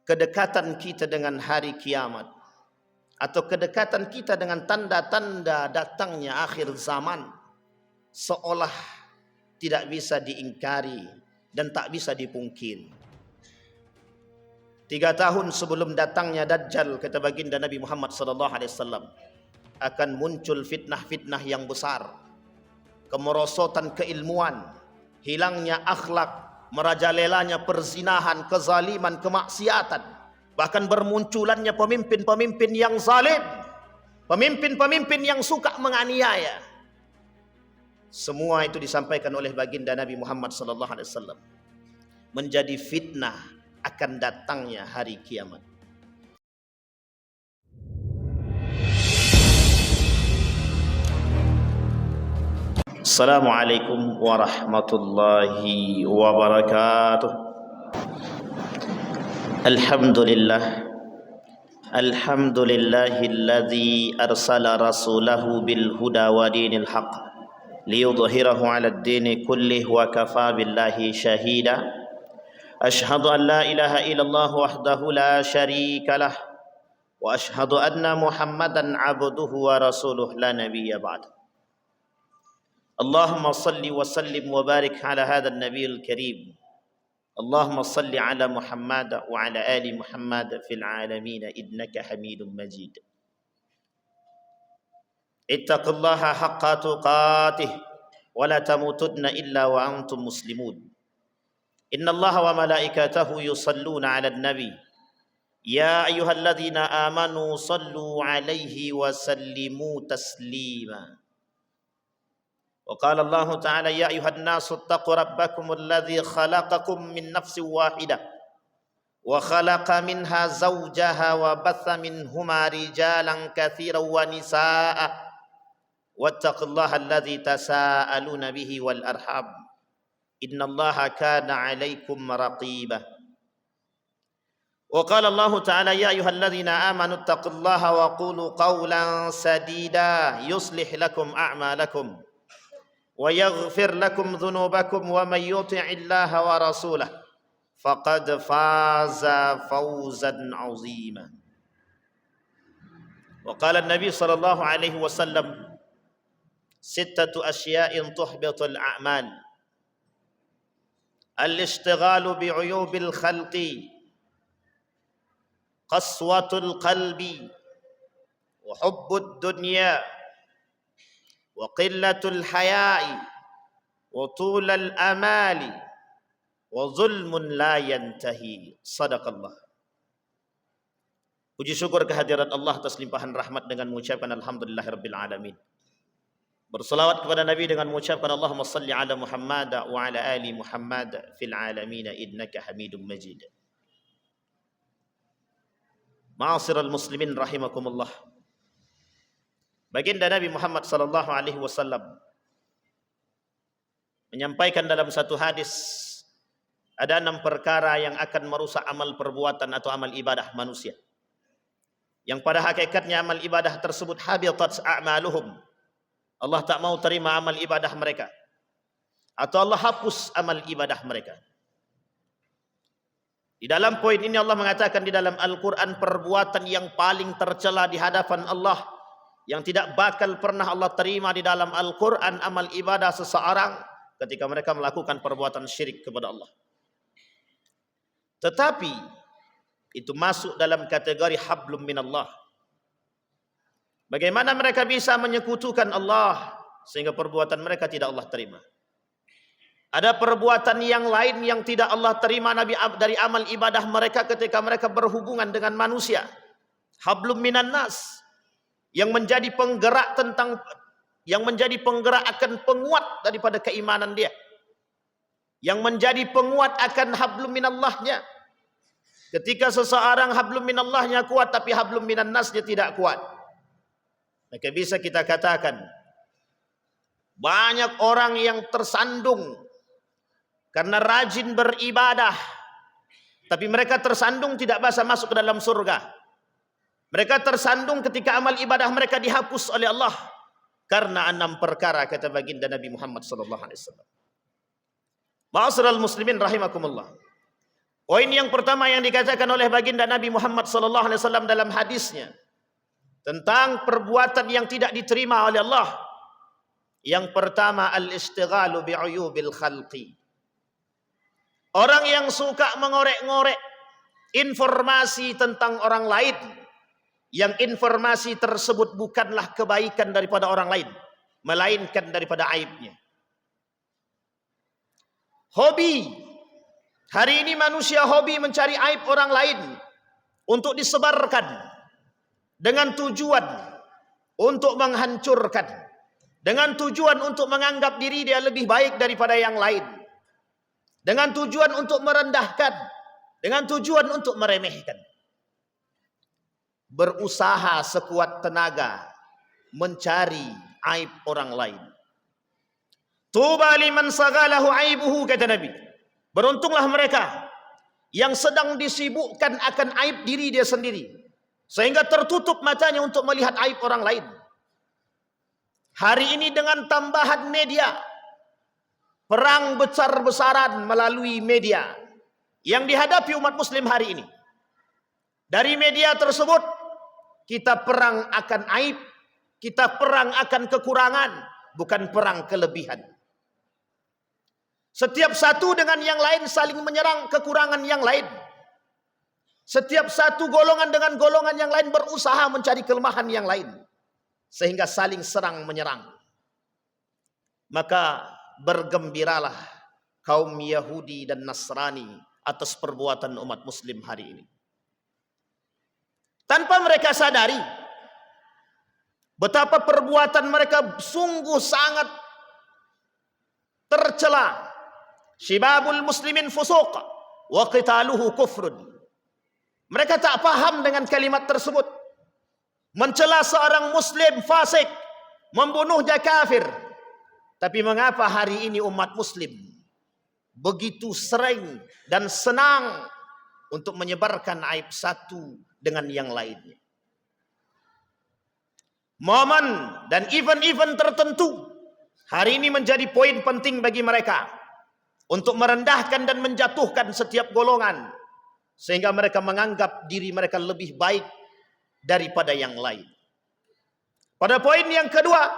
kedekatan kita dengan hari kiamat, atau kedekatan kita dengan tanda-tanda datangnya akhir zaman, seolah tidak bisa diingkari dan tak bisa dipungkiri. 3 tahun sebelum datangnya Dajjal, kata baginda Nabi Muhammad SAW, akan muncul fitnah-fitnah yang besar, kemerosotan keilmuan, hilangnya akhlak, merajalelanya perzinahan, kezaliman, kemaksiatan, bahkan bermunculannya pemimpin-pemimpin yang zalim, pemimpin-pemimpin yang suka menganiaya. Semua itu disampaikan oleh baginda Nabi Muhammad SAW menjadi fitnah akan datangnya hari kiamat. Assalamualaikum warahmatullahi wabarakatuh. Alhamdulillahilladzi arsala rasulahu bil huda wa dinil haqq liyudhhirahu 'alad dini kullih wa kafa billahi shahida. Ashhadu an la ilaha illallah wahdahu la syarika lah wa ashhadu anna Muhammadan 'abduhu wa rasuluh la nabiyya ba'd. Allahumma salli wa sallim wa barik ala hadzal nabiyil karim. Allahumma salli ala Muhammad wa ala ali Muhammad fil alamin innaka Hamidum Majid. Ittaqullaha haqqa tuqatih wa la tamutunna illa wa antum muslimun. Innallaha wa malaikatahu yusalluna 'alan nabi. Ya ayyuhalladzina amanu sallu 'alaihi wa sallimu taslima. Wa qala Allah ta'ala ya ayyuhan nasu ittaqu rabbakumul ladzi khalaqakum min nafsin wahidah wa khalaqa minha zawjaha wa batha minhuma rijalan katsiran wa nisaa'a wattaqullaha alladzi tasaaluna bihi wal arham innallaha kana 'alaikum raqiba. Wa qala Allah ta'ala ya ayyuhalladzina amanu ittaqullaha wa qulu qawlan sadida yuslih lakum a'malakum wa yaghfir lakum dhunubakum wa may yuti'illaha wa rasulahu faqad faza fawzan 'azima. Wa qala an-nabi sallallahu alaihi wasallam sittatu asya'in tuhbitul a'mal: al-ishtighalu bi'uyubil khalqi, qaswatul qalbi, wa hubbud dunya, wa qillatul haya'i, wa tulal amali, wa zulmun la yantahi. Sadaqallah. Puji syukur kehadirat Allah atas limpahan rahmat dengan mengucapkan alhamdulillahirabbil alamin. Berselawat kepada Nabi dengan mengucapkan Allahumma salli ala Muhammad wa ala ali Muhammad fil alamin innaka Hamidum Majid. Ma'asyiral muslimin rahimakumullah. Baginda Nabi Muhammad sallallahu alaihi wasallam menyampaikan dalam satu hadis, ada 6 perkara yang akan merusak amal perbuatan atau amal ibadah manusia, yang pada hakikatnya amal ibadah tersebut habitat a'maluhum. Allah tak mau terima amal ibadah mereka, atau Allah hapus amal ibadah mereka. Di dalam poin ini Allah mengatakan di dalam Al-Quran, perbuatan yang paling tercela di hadapan Allah, yang tidak bakal pernah Allah terima di dalam Al-Quran amal ibadah seseorang ketika mereka melakukan perbuatan syirik kepada Allah. Tetapi itu masuk dalam kategori hablum minallah. Bagaimana mereka bisa menyekutukan Allah sehingga perbuatan mereka tidak Allah terima? Ada perbuatan yang lain yang tidak Allah terima dari amal ibadah mereka ketika mereka berhubungan dengan manusia. Hablum minan nas, yang menjadi penggerak akan penguat daripada keimanan dia, yang menjadi penguat akan hablum minallahnya. Ketika seseorang hablum minallahnya kuat tapi hablum minan nas dia tidak kuat, maka bisa kita katakan banyak orang yang tersandung karena rajin beribadah, tapi mereka tersandung tidak bisa masuk ke dalam surga. Mereka tersandung ketika amal ibadah mereka dihapus oleh Allah karena 6 perkara, kata baginda Nabi Muhammad sallallahu alaihi wasallam. Ma'asyiral muslimin rahimakumullah. Poin yang pertama yang dikatakan oleh baginda Nabi Muhammad sallallahu alaihi wasallam dalam hadisnya tentang perbuatan yang tidak diterima oleh Allah. Yang pertama, al-istighalu bi'uyubil khalqi. Orang yang suka mengorek-ngorek informasi tentang orang lain, yang informasi tersebut bukanlah kebaikan daripada orang lain, melainkan daripada aibnya. Hobi. Hari ini manusia hobi mencari aib orang lain untuk disebarkan dengan tujuan untuk menghancurkan, dengan tujuan untuk menganggap diri dia lebih baik daripada yang lain, dengan tujuan untuk merendahkan, dengan tujuan untuk meremehkan. Berusaha sekuat tenaga mencari aib orang lain. Tuba liman sagalahu aibuhu, kata Nabi. Beruntunglah mereka yang sedang disibukkan akan aib diri dia sendiri, sehingga tertutup matanya untuk melihat aib orang lain. Hari ini dengan tambahan media, perang besar-besaran melalui media yang dihadapi umat muslim hari ini. Dari media tersebut, kita perang akan aib, kita perang akan kekurangan, bukan perang kelebihan. Setiap satu dengan yang lain saling menyerang kekurangan yang lain. Setiap satu golongan dengan golongan yang lain berusaha mencari kelemahan yang lain, sehingga saling serang menyerang. Maka bergembiralah kaum Yahudi dan Nasrani atas perbuatan umat muslim hari ini. Tanpa mereka sadari betapa perbuatan mereka sungguh sangat tercela. Syibabul muslimin fusuq wa qitaluhu kufrun. Mereka tak paham dengan kalimat tersebut. Mencela seorang muslim fasik, membunuhnya kafir. Tapi mengapa hari ini umat muslim begitu sering dan senang untuk menyebarkan aib satu dengan yang lainnya? Momen dan event-event tertentu hari ini menjadi poin penting bagi mereka untuk merendahkan dan menjatuhkan setiap golongan, sehingga mereka menganggap diri mereka lebih baik daripada yang lain. Pada poin yang kedua,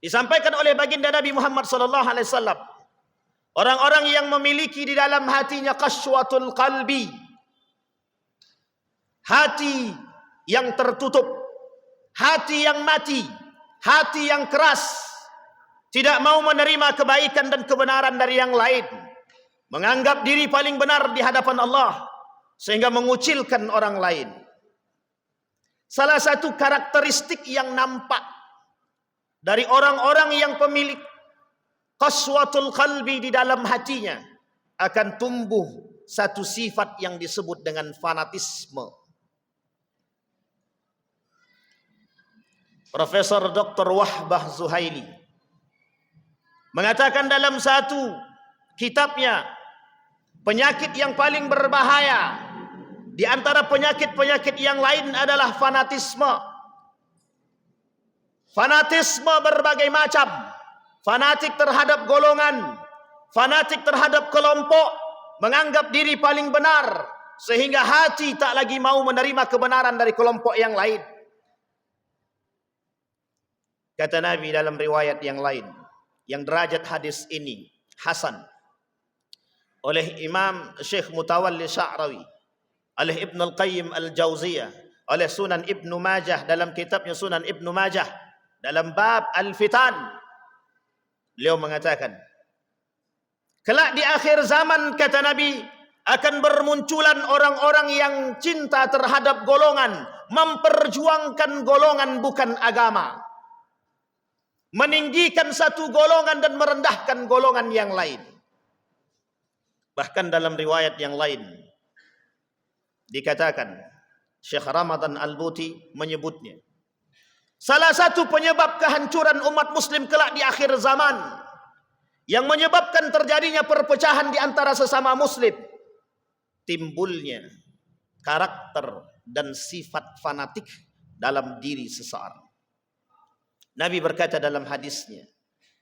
disampaikan oleh baginda Nabi Muhammad sallallahu alaihi wasallam, orang-orang yang memiliki di dalam hatinya qaswatul qalbi, hati yang tertutup, hati yang mati, hati yang keras, tidak mau menerima kebaikan dan kebenaran dari yang lain, menganggap diri paling benar di hadapan Allah, sehingga mengucilkan orang lain. Salah satu karakteristik yang nampak dari orang-orang yang pemilik qaswatul qalbi di dalam hatinya, akan tumbuh satu sifat yang disebut dengan fanatisme. Profesor Dr. Wahbah Zuhaili mengatakan dalam satu kitabnya, penyakit yang paling berbahaya di antara penyakit-penyakit yang lain adalah fanatisme. Fanatisme berbagai macam. Fanatik terhadap golongan, fanatik terhadap kelompok, menganggap diri paling benar, sehingga hati tak lagi mau menerima kebenaran dari kelompok yang lain. Kata Nabi dalam riwayat yang lain, yang derajat hadis ini hasan, oleh Imam Syekh Mutawalli Sya'rawi, oleh Ibn Al-Qayyim Al-Jauziyah, oleh Sunan Ibn Majah dalam kitabnya Sunan Ibn Majah, dalam bab Al-Fitan, beliau mengatakan, kelak di akhir zaman, kata Nabi, akan bermunculan orang-orang yang cinta terhadap golongan, memperjuangkan golongan bukan agama, meninggikan satu golongan dan merendahkan golongan yang lain. Bahkan dalam riwayat yang lain dikatakan, Syekh Ramadan Al-Buti menyebutnya, salah satu penyebab kehancuran umat muslim kelak di akhir zaman, yang menyebabkan terjadinya perpecahan di antara sesama muslim, timbulnya karakter dan sifat fanatik dalam diri seseorang. Nabi berkata dalam hadisnya,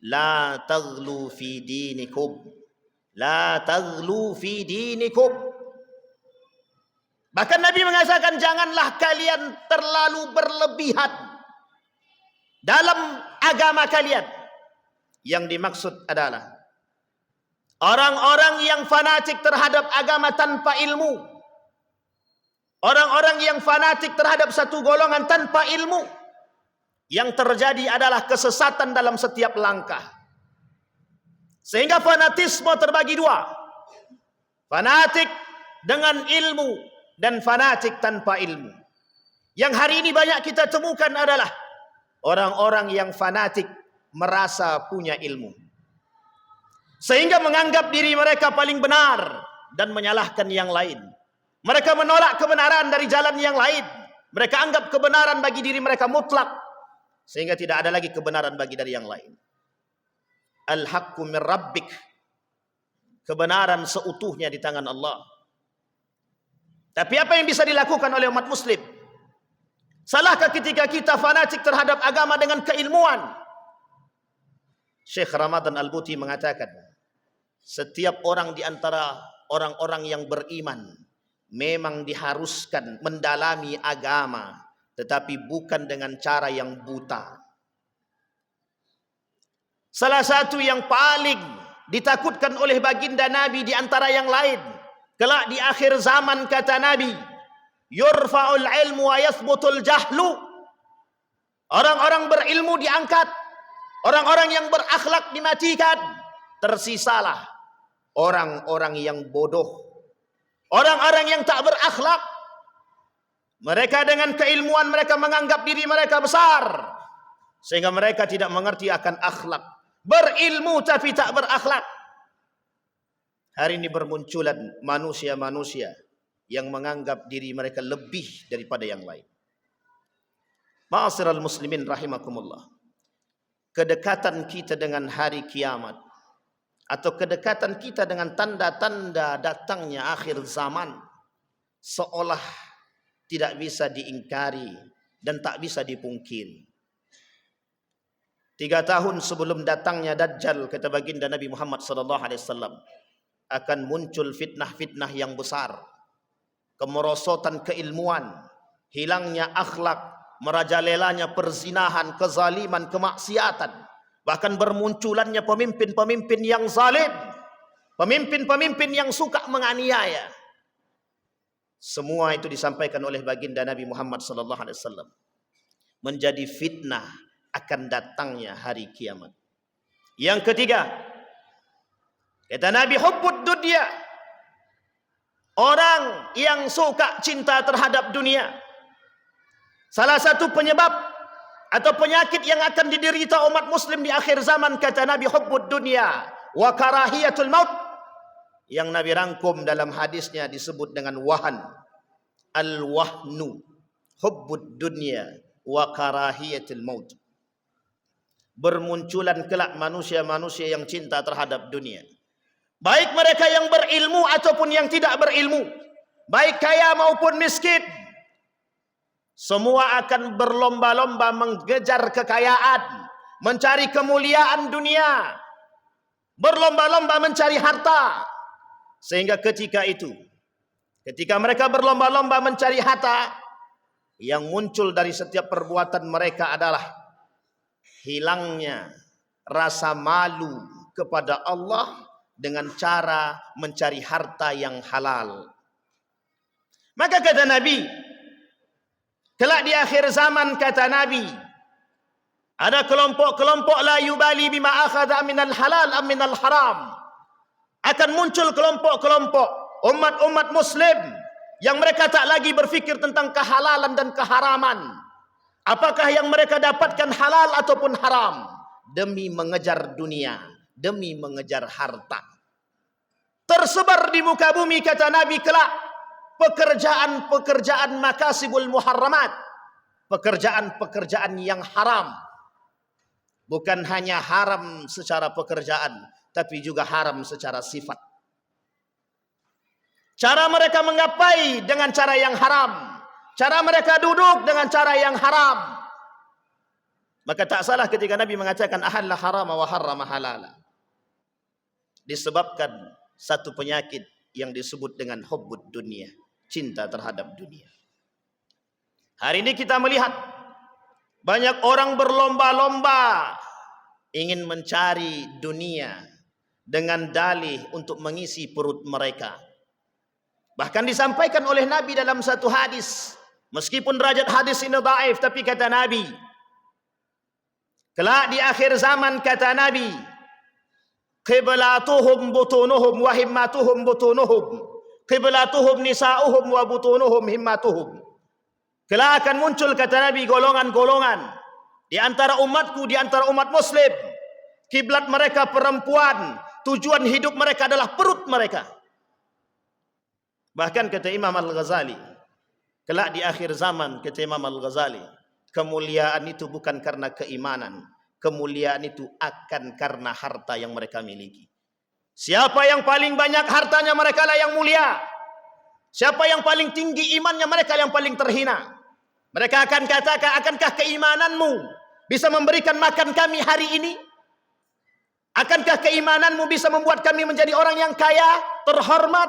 la taghlu fi dinikum, La taghlu fi dinikum. Bahkan Nabi mengatakan, janganlah kalian terlalu berlebihan dalam agama kalian. Yang dimaksud adalah orang-orang yang fanatik terhadap agama tanpa ilmu. Orang-orang yang fanatik terhadap satu golongan tanpa ilmu. Yang terjadi adalah kesesatan dalam setiap langkah. Sehingga fanatisme terbagi dua. Fanatik dengan ilmu dan fanatik tanpa ilmu. Yang hari ini banyak kita temukan adalah orang-orang yang fanatik merasa punya ilmu, sehingga menganggap diri mereka paling benar dan menyalahkan yang lain. Mereka menolak kebenaran dari jalan yang lain. Mereka anggap kebenaran bagi diri mereka mutlak, sehingga tidak ada lagi kebenaran bagi dari yang lain. Al-haqqu min rabbik. Kebenaran seutuhnya di tangan Allah. Tapi apa yang bisa dilakukan oleh umat muslim? Salahkah ketika kita fanatik terhadap agama dengan keilmuan? Syekh Ramadan Al-Buti mengatakan, setiap orang di antara orang-orang yang beriman memang diharuskan mendalami agama, tetapi bukan dengan cara yang buta. Salah satu yang paling ditakutkan oleh baginda Nabi di antara yang lain, kelak di akhir zaman kata Nabi, yurfa'ul ilmu wa yathbutul jahlu. Orang-orang berilmu diangkat, orang-orang yang berakhlak dimatikan. Tersisalah orang-orang yang bodoh, orang-orang yang tak berakhlak. Mereka dengan keilmuan mereka menganggap diri mereka besar, sehingga mereka tidak mengerti akan akhlak. Berilmu tapi tak berakhlak. Hari ini bermunculan manusia-manusia yang menganggap diri mereka lebih daripada yang lain. Ma'asyiral muslimin rahimakumullah. Kedekatan kita dengan hari kiamat, atau kedekatan kita dengan tanda-tanda datangnya akhir zaman, seolah tidak bisa diingkari dan tak bisa dipungkiri. 3 tahun sebelum datangnya Dajjal, kata baginda Nabi Muhammad SAW, akan muncul fitnah-fitnah yang besar. Kemerosotan keilmuan, hilangnya akhlak, merajalelanya perzinahan, kezaliman, kemaksiatan. Bahkan bermunculannya pemimpin-pemimpin yang zalim, pemimpin-pemimpin yang suka menganiaya. Semua itu disampaikan oleh baginda Nabi Muhammad SAW. Menjadi fitnah akan datangnya hari kiamat. Yang ketiga, kata Nabi, hubbud dunya. Orang yang suka cinta terhadap dunia. Salah satu penyebab atau penyakit yang akan diderita umat muslim di akhir zaman, kata Nabi, hubbud dunya wa karahiyatul maut. Yang Nabi rangkum dalam hadisnya disebut dengan wahan. Al-wahnu. Hubbud dunya wa karahiyatul maut. Bermunculan kelak manusia-manusia yang cinta terhadap dunia. Baik mereka yang berilmu ataupun yang tidak berilmu, baik kaya maupun miskin, semua akan berlomba-lomba mengejar kekayaan, mencari kemuliaan dunia, berlomba-lomba mencari harta. Sehingga ketika itu, ketika mereka berlomba-lomba mencari harta, yang muncul dari setiap perbuatan mereka adalah hilangnya rasa malu kepada Allah dengan cara mencari harta yang halal. Maka kata Nabi, kelak di akhir zaman, kata Nabi, ada kelompok-kelompok la yubali bima akhadha minal halal am minal haram. Akan muncul kelompok-kelompok umat-umat muslim yang mereka tak lagi berfikir tentang kehalalan dan keharaman. Apakah yang mereka dapatkan halal ataupun haram, demi mengejar dunia, demi mengejar harta. Tersebar di muka bumi, kata Nabi, kelak pekerjaan-pekerjaan makasibul muharramat, pekerjaan-pekerjaan yang haram. Bukan hanya haram secara pekerjaan, tapi juga haram secara sifat. Cara mereka menggapai dengan cara yang haram, cara mereka duduk dengan cara yang haram. Maka tak salah ketika Nabi mengatakan ahalla harama wa harrama halala. Disebabkan satu penyakit yang disebut dengan hubbud dunia, cinta terhadap dunia. Hari ini kita melihat banyak orang berlomba-lomba ingin mencari dunia dengan dalih untuk mengisi perut mereka. Bahkan disampaikan oleh Nabi dalam satu hadis, meskipun derajat hadis ini dhaif, tapi kata Nabi, kelak di akhir zaman kata Nabi, qiblatuhum butunuhum wa himmatuhum butunuhum, qiblatuhum nisa'uhum wa butunuhum himmatuhum. Kelak akan muncul kata Nabi golongan-golongan di antara umatku, di antara umat muslim, kiblat mereka perempuan, tujuan hidup mereka adalah perut mereka. Bahkan kata Imam Al-Ghazali, kelak di akhir zaman kata Imam Al-Ghazali, kemuliaan itu bukan karena keimanan, kemuliaan itu akan karena harta yang mereka miliki. Siapa yang paling banyak hartanya, mereka lah yang mulia. Siapa yang paling tinggi imannya, mereka yang paling terhina. Mereka akan katakan, akankah keimananmu bisa memberikan makan kami hari ini? Akankah keimananmu bisa membuat kami menjadi orang yang kaya, terhormat?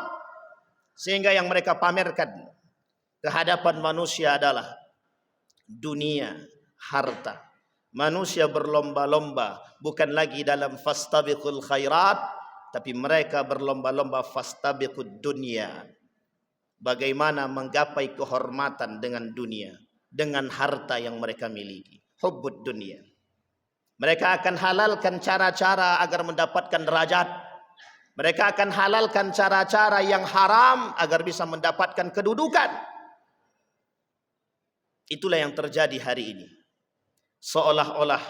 Sehingga yang mereka pamerkan ke hadapan manusia adalah dunia, harta. Manusia berlomba-lomba bukan lagi dalam fastabiqul khairat, tapi mereka berlomba-lomba fastabiqud dunia. Bagaimana menggapai kehormatan dengan dunia, dengan harta yang mereka miliki. Hubbud dunia. Mereka akan halalkan cara-cara agar mendapatkan derajat. Mereka akan halalkan cara-cara yang haram agar bisa mendapatkan kedudukan. Itulah yang terjadi hari ini. Seolah-olah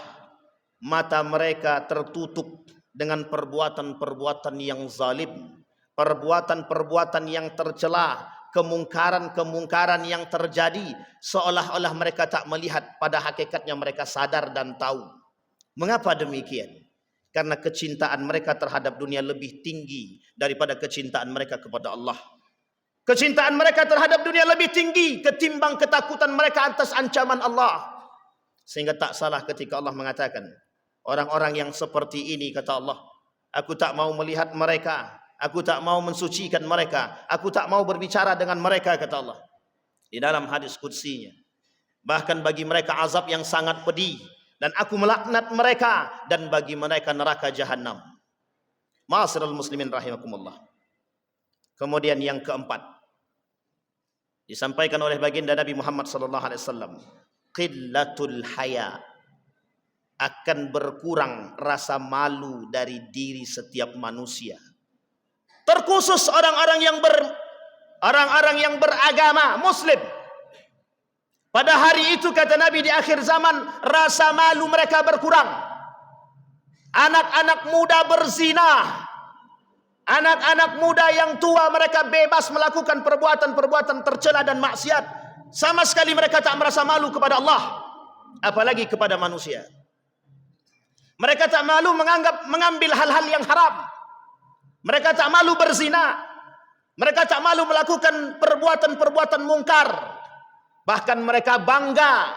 mata mereka tertutup dengan perbuatan-perbuatan yang zalim, perbuatan-perbuatan yang tercela, kemungkaran-kemungkaran yang terjadi, seolah-olah mereka tak melihat, pada hakikatnya mereka sadar dan tahu. Mengapa demikian? Karena kecintaan mereka terhadap dunia lebih tinggi daripada kecintaan mereka kepada Allah. Kecintaan mereka terhadap dunia lebih tinggi ketimbang ketakutan mereka atas ancaman Allah. Sehingga tak salah ketika Allah mengatakan, orang-orang yang seperti ini, kata Allah, aku tak mau melihat mereka, aku tak mau mensucikan mereka, aku tak mau berbicara dengan mereka, kata Allah di dalam hadis qudsinya. Bahkan bagi mereka azab yang sangat pedih, dan aku melaknat mereka, dan bagi mereka neraka jahanam. Ma'asyiral muslimin rahimakumullah. Kemudian yang keempat, disampaikan oleh baginda Nabi Muhammad sallallahu alaihi wasallam, qillatul haya, akan berkurang rasa malu dari diri setiap manusia. Terkhusus orang-orang yang beragama muslim. Pada hari itu kata Nabi, di akhir zaman rasa malu mereka berkurang. Anak-anak muda berzina, anak-anak muda yang tua mereka bebas melakukan perbuatan-perbuatan tercela dan maksiat. Sama sekali mereka tak merasa malu kepada Allah, apalagi kepada manusia. Mereka tak malu mengambil hal-hal yang haram. Mereka tak malu berzina. Mereka tak malu melakukan perbuatan-perbuatan mungkar. Bahkan mereka bangga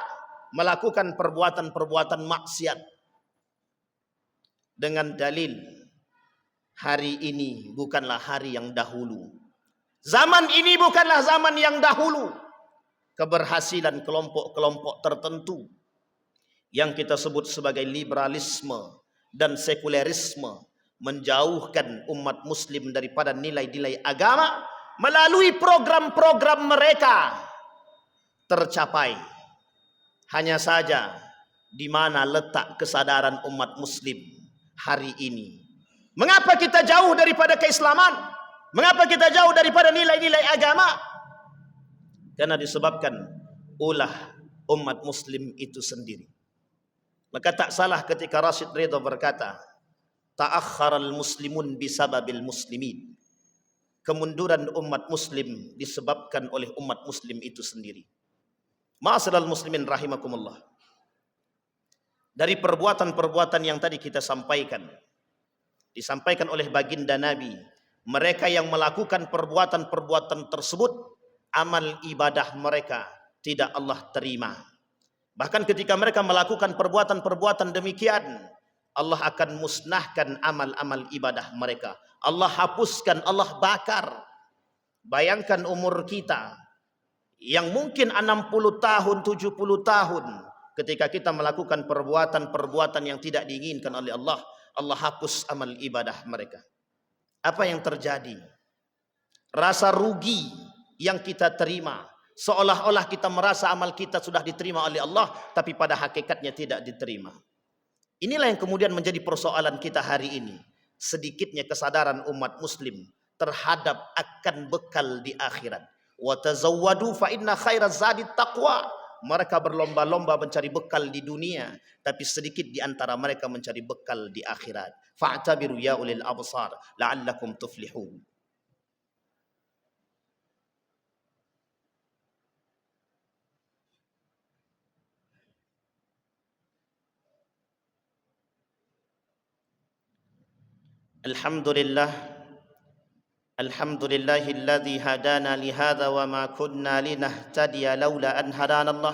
melakukan perbuatan-perbuatan maksiat. Dengan dalil, hari ini bukanlah hari yang dahulu. Zaman ini bukanlah zaman yang dahulu. Keberhasilan kelompok-kelompok tertentu yang kita sebut sebagai liberalisme dan sekulerisme menjauhkan umat muslim daripada nilai-nilai agama melalui program-program mereka tercapai. Hanya saja di mana letak kesadaran umat muslim hari ini? Mengapa kita jauh daripada keislaman? Mengapa kita jauh daripada nilai-nilai agama? Karena disebabkan ulah umat muslim itu sendiri. Maka tak salah ketika Rashid Ridha berkata, ta'akhkharal muslimun bisababil muslimin. Kemunduran umat muslim disebabkan oleh umat muslim itu sendiri. Ma'asyiral muslimin rahimakumullah. Dari perbuatan-perbuatan yang tadi kita sampaikan, disampaikan oleh baginda Nabi, mereka yang melakukan perbuatan-perbuatan tersebut, amal ibadah mereka tidak Allah terima. Bahkan ketika mereka melakukan perbuatan-perbuatan demikian, Allah akan musnahkan amal-amal ibadah mereka. Allah hapuskan, Allah bakar. Bayangkan umur kita yang mungkin 60 tahun, 70 tahun, ketika kita melakukan perbuatan-perbuatan yang tidak diinginkan oleh Allah, Allah hapus amal ibadah mereka. Apa yang terjadi? Rasa rugi yang kita terima, seolah-olah kita merasa amal kita sudah diterima oleh Allah, tapi pada hakikatnya tidak diterima. Inilah yang kemudian menjadi persoalan kita hari ini. Sedikitnya kesadaran umat muslim terhadap akan bekal di akhirat. Wa tazawwadu fa inna khairaz zadi taqwa. Mereka berlomba-lomba mencari bekal di dunia, tapi sedikit di antara mereka mencari bekal di akhirat. Fa'tabiru ya ulil absar la'allakum tuflihun. Alhamdulillah, alhamdulillahilladzi hadana lihadza wa ma kunna linahtadiya laula an hadanallah.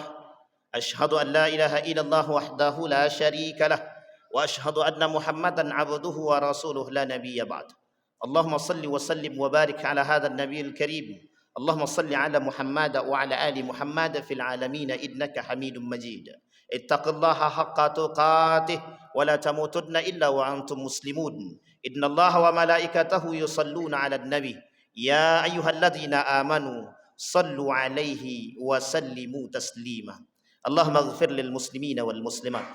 Asyhadu an la ilaha illallah wahdahu la syarika lah wa asyhadu anna Muhammadan abduhu wa rasuluhu la nabiyya ba'd. Allahumma salli wa sallim wa barik ala hadzal nabiyil karim. Allahumma salli ala Muhammad wa ala ali Muhammad fil alamin innaka Hamidum Majid. Ittaqillaha haqqa tuqatih wa la tamutunna illa wa antum muslimun. Innallaha wa malaikatahu yusalluna 'alan nabi ya ayyuhalladzina amanu sallu 'alaihi wa sallimu taslima. Allahumma ighfir lil muslimina wal muslimat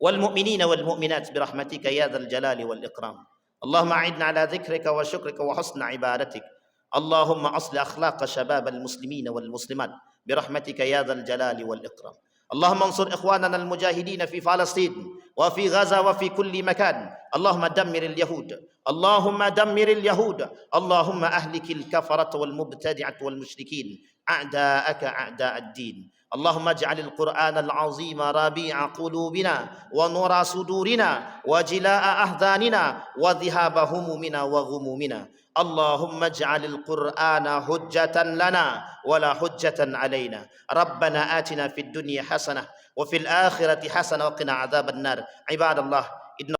wal mu'minina wal mu'minat bi rahmatika ya dzal jalali wal ikram. Allahumma a'idna 'ala dzikrika wa syukrika wa husni ibadatik. Allahumma asli akhlaqa syabab al muslimina wal muslimat bi rahmatika ya dzal jalali wal ikram. اللهم انصر إخواننا المجاهدين في فلسطين وفي غزة وفي كل مكان. اللهم دمر اليهود، اللهم دمر اليهود، اللهم أهلك الكفرة والمبتدعة والمشركين أعداءك أعداء الدين. اللهم اجعل القرآن العظيم ربيع قلوبنا ونور صدورنا وجلاء أحزاننا وذهاب همومنا وغمومنا. اللهم اجعل القرآن حجة لنا ولا حجة علينا. ربنا آتنا في الدنيا حسنة وفي الآخرة حسنة وقنا عذاب النار. عباد الله،